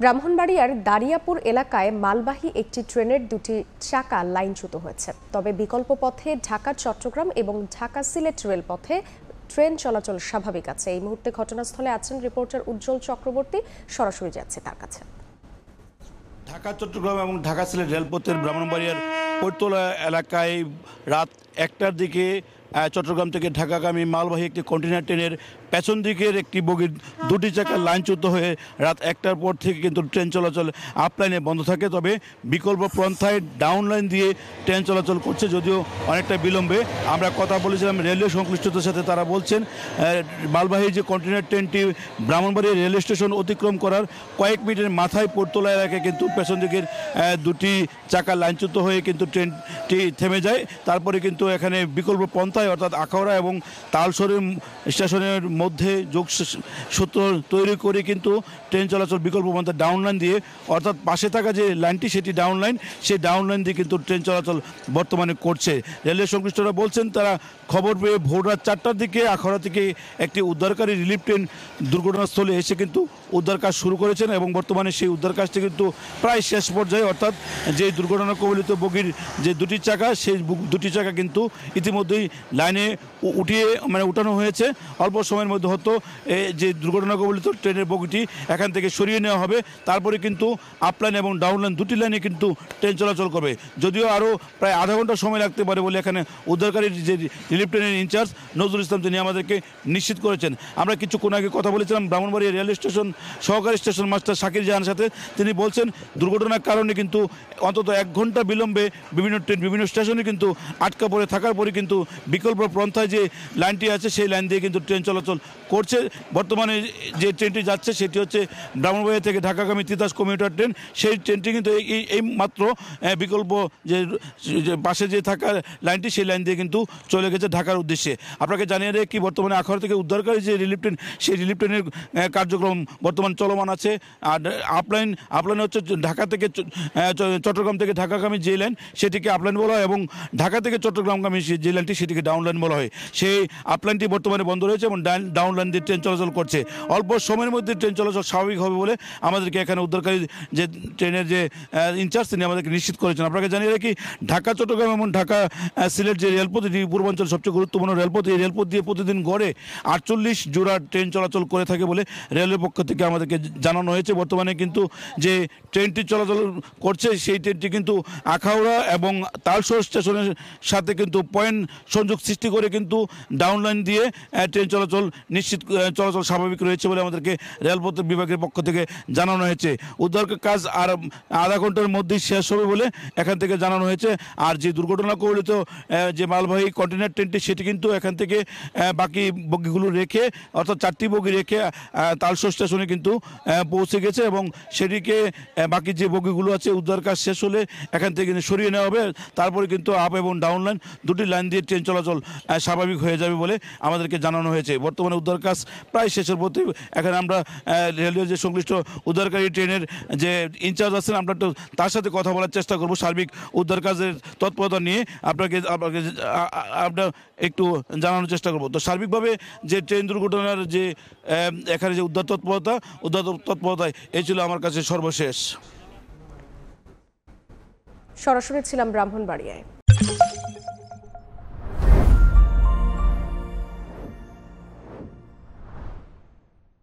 ব্রাহ্মণবাড়িয়ার দারিয়াপুর এলাকায় মালবাহী একটি ট্রেনের দুটি চাকা লাইনচ্যুত হয়েছে। তবে বিকল্প পথে ঢাকা চট্টগ্রাম এবং ঢাকা সিলেট রেলপথে ট্রেন চলাচল স্বাভাবিক আছে। এই মুহূর্তে ঘটনাস্থলে আছেন রিপোর্টার উজ্জ্বল চক্রবর্তী। সরাসরি যাচ্ছে তার কাছে। ঢাকা চট্টগ্রাম এবং ঢাকা সিলেট রেলপথের ব্রাহ্মণবাড়িয়ার পৈরতলা এলাকায় রাত 1টার দিকে চট্টগ্রাম থেকে ঢাকাগামী মালবাহী একটি কন্টেইনার ট্রেনের পেছন দিকের একটি বগির দুটি চাকা লাইনচ্যুত হয়ে রাত 1টার পর থেকে কিন্তু ট্রেন চলাচল আপলাইনে বন্ধ থাকে। তবে বিকল্প পন্থায় ডাউন লাইন দিয়ে ট্রেন চলাচল করছে, যদিও অনেকটা বিলম্বে। আমরা কথা বলেছিলাম রেলওয়ে সংশ্লিষ্টতার সাথে, তারা বলছেন মালবাহী যে কন্টেইনার ট্রেনটি ব্রাহ্মণবাড়িয়া রেল স্টেশন অতিক্রম করার কয়েক মিনিটের মাথায় পৈরতলা এলাকায় কিন্তু পেছন দিকের দুটি চাকা লাইনচ্যুত হয়ে কিন্তু ট্রেনটি থেমে যায়। তারপরে কিন্তু এখানে বিকল্প পন্থায় অর্থাৎ আখাউড়া এবং তালসরের স্টেশনের মধ্যে যোগসূত্র তৈরি করে কিন্তু ট্রেন চলাচল বিকল্প পন্থা ডাউন লাইন দিয়ে, অর্থাৎ পাশে থাকা যে লাইনটি সেটি ডাউন লাইন, সেই ডাউন লাইন দিয়ে কিন্তু ট্রেন চলাচল বর্তমানে করছে। রেলওয়ে সংশ্লিষ্টরা বলছেন তারা খবর পেয়ে ভোর রাত 4টার দিকে আখাউড়া থেকে একটি উদ্ধারকারী রিলিফ ট্রেন দুর্ঘটনাস্থলে এসে কিন্তু উদ্ধার কাজ শুরু করেছেন এবং বর্তমানে সেই উদ্ধার কাজটি কিন্তু প্রায় শেষ পর্যায়ে। অর্থাৎ যে দুর্ঘটনা কবলিত বগির যে দুটি চাকা, সেই দুটি চাকা কিন্তু ইতিমধ্যেই লাইনে উঠানো হয়েছে। অল্প সময়ের মধ্যে হতো যে দুর্ঘটনা কবলিত ট্রেনের বগিটি এখান থেকে সরিয়ে নেওয়া হবে। তারপরে কিন্তু আপলাইন এবং ডাউন লাইন দুটি লাইনে কিন্তু ট্রেন চলাচল করবে। যদিও আরও প্রায় আধা ঘন্টা সময় লাগতে পারে বলে এখানে উদ্ধারকারী যে রিলিফ ট্রেনের ইনচার্জ নজরুল ইসলাম তিনি আমাদেরকে নিশ্চিত করেছেন। আমরা কিছুক্ষণ আগে কথা বলেছিলাম ব্রাহ্মণবাড়িয়া রেল স্টেশন সহকারী স্টেশন মাস্টার শাকির জাহানের সাথে। তিনি বলছেন দুর্ঘটনার কারণে কিন্তু অন্তত 1 ঘন্টা বিলম্বে বিভিন্ন ট্রেন বিভিন্ন স্টেশনে কিন্তু আটকা পড়ে থাকার পরে কিন্তু বিকল্প পন্থায় যে লাইনটি আছে সেই লাইন দিয়ে কিন্তু ট্রেন চলাচল করছে। বর্তমানে যে ট্রেনটি যাচ্ছে সেটি হচ্ছে ব্রাহ্মণবাড়িয়া থেকে ঢাকাগামী তিতাস কমিউটার ট্রেন। সেই ট্রেনটি কিন্তু এই মাত্র বিকল্প যে পাশে যে থাকা লাইনটি সেই লাইন দিয়ে কিন্তু চলে গেছে ঢাকার উদ্দেশ্যে। আপনাকে জানিয়ে দেয় কি বর্তমানে আখাউড়া থেকে উদ্ধারকারী যে রিলিফ ট্রেন, সেই রিলিফ ট্রেনের কার্যক্রম বর্তমান চলমান আছে। আর আপলাইন হচ্ছে ঢাকা থেকে চট্টগ্রাম থেকে ঢাকাগামী যে লাইন সেটিকে আপলাইন বলা হয় এবং ঢাকা থেকে চট্টগ্রামগামী যে লাইনটি সেটিকে ডাউন লাইন বলা হয়। সেই আপলাইনটি বর্তমানে বন্ধ রয়েছে এবং ডাউন লাইন দিয়ে ট্রেন চলাচল করছে। অল্প সময়ের মধ্যে ট্রেন চলাচল স্বাভাবিক হবে বলে আমাদেরকে এখানে উদ্ধারকারী যে ট্রেনের যে ইনচার্জ তিনি আমাদেরকে নিশ্চিত করেছেন। আপনাকে জানিয়ে রাখি ঢাকা চট্টগ্রাম এবং ঢাকা সিলেট যে রেলপথ, এটি পূর্বাঞ্চল সবচেয়ে গুরুত্বপূর্ণ রেলপথ। এই রেলপথ দিয়ে প্রতিদিন গড়ে 48 জোড়া ট্রেন চলাচল করে থাকে বলে রেলের পক্ষ থেকে আমাদেরকে জানানো হয়েছে। বর্তমানে কিন্তু যে ট্রেনটি চলাচল করছে সেই ট্রেনটি কিন্তু আখাউড়া এবং তালসর স্টেশনের সাথে কিন্তু পয়েন্ট সংযোগ সৃষ্টি করে কিন্তু ডাউন লাইন দিয়ে ট্রেন চলাচল চলাচল স্বাভাবিক রয়েছে বলে আমাদেরকে রেলপথ বিভাগের পক্ষ থেকে জানানো হয়েছে। উদ্ধার কাজ আর আধা ঘন্টার মধ্যেই শেষ হবে বলে এখান থেকে জানানো হয়েছে। আর যে দুর্ঘটনা কবলিত যে মালবাহী কন্টেইনার ট্রেনটি সেটি কিন্তু এখান থেকে বাকি বগিগুলো রেখে, অর্থাৎ 4টি বগি রেখে তালসর স্টেশনে কিন্তু পৌঁছে গেছে এবং সেটিকে বাকি যে বগিগুলো আছে উদ্ধার কাজ শেষ হলে এখান থেকে সরিয়ে নেওয়া হবে। তারপরে কিন্তু আপ এবং ডাউন লাইন দুটি লাইন দিয়ে ট্রেন চলাচল স্বাভাবিক হয়ে যাবে বলে আমাদেরকে জানানো হয়েছে। বর্তমানে উদ্ধার কাজ প্রায় শেষের পথে। এখানে আমরা রেলওয়ে যে সংশ্লিষ্ট উদ্ধারকারী ট্রেনের যে ইনচার্জ আছেন, আমরা একটু তার সাথে কথা বলার চেষ্টা করব সার্বিক উদ্ধার কাজের তৎপরতা নিয়ে। আপনাকে আমরা একটু জানানোর চেষ্টা করব। তো সার্বিকভাবে যে ট্রেন দুর্ঘটনার যে এখানে যে উদ্ধার তৎপরতায় এই ছিল আমার কাছে সর্বশেষ। সরাসরি ছিলাম ব্রাহ্মণবাড়িয়ায়।